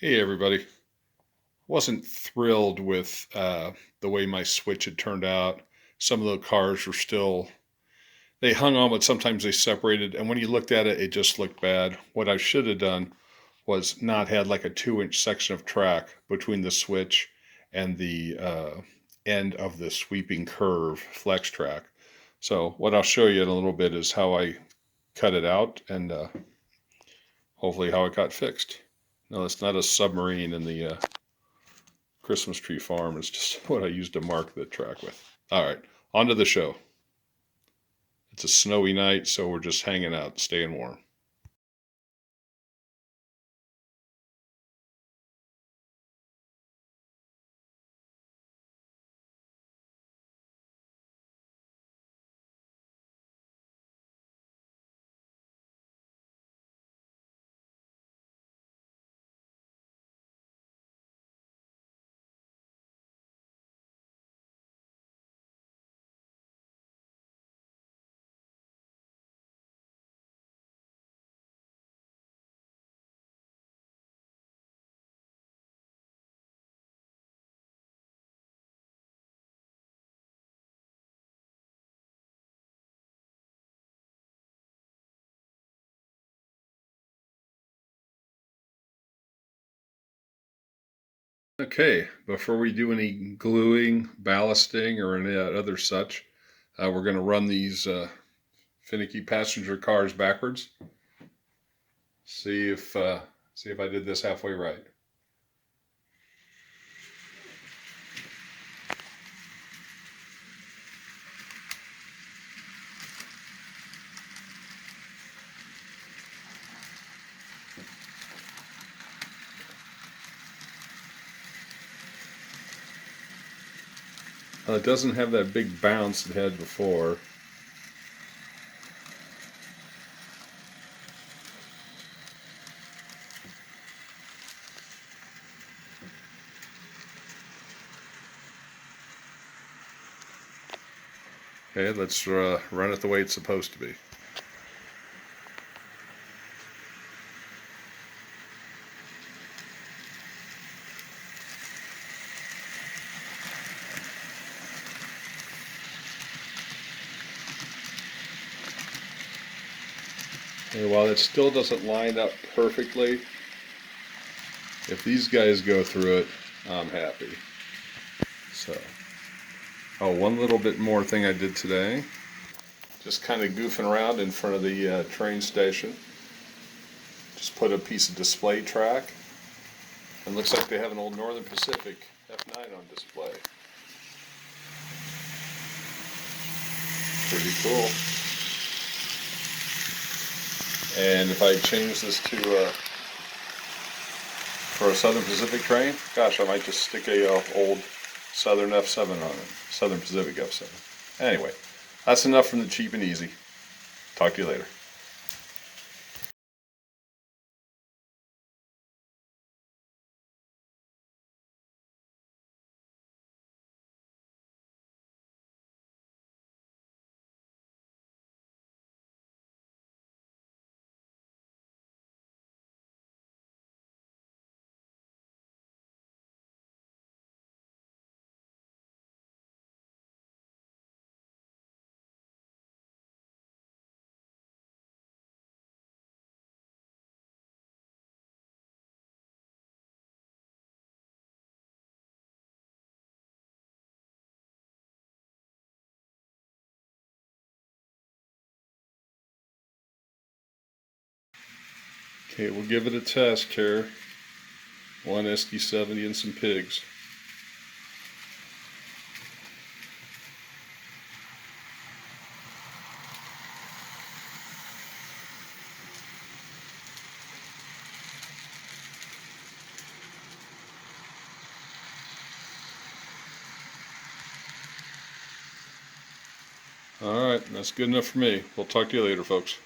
Hey everybody. Wasn't thrilled with the way my switch had turned out. Some of the cars were still, they hung on, but sometimes they separated. And when you looked at it, it just looked bad. What I should have done was not had like a 2-inch section of track between the switch and the end of the sweeping curve Flextrack. So what I'll show you in a little bit is how I cut it out and hopefully how it got fixed. No, it's not a submarine in the Christmas tree farm. Is just what I used to mark the track with. All right, on to the show. It's a snowy night, so we're just hanging out, staying warm. Okay, before we do any gluing, ballasting, or any other such, we're going to run these finicky passenger cars backwards. See if I did this halfway right. It doesn't have that big bounce it had before. Okay, let's run it the way it's supposed to be. And while it still doesn't line up perfectly, if these guys go through it, I'm happy. So, oh, one little bit more thing I did today. Just kind of goofing around in front of the train station. Just put a piece of display track. And looks like they have an old Northern Pacific F9 on display. Pretty cool. And if I change this to for a Southern Pacific train, gosh, I might just stick a old Southern F7 on it. Southern Pacific F7. Anyway, that's enough from the cheap and easy. Talk to you later. Okay, we'll give it a test here. One SD70 and some pigs. All right, that's good enough for me. We'll talk to you later, folks.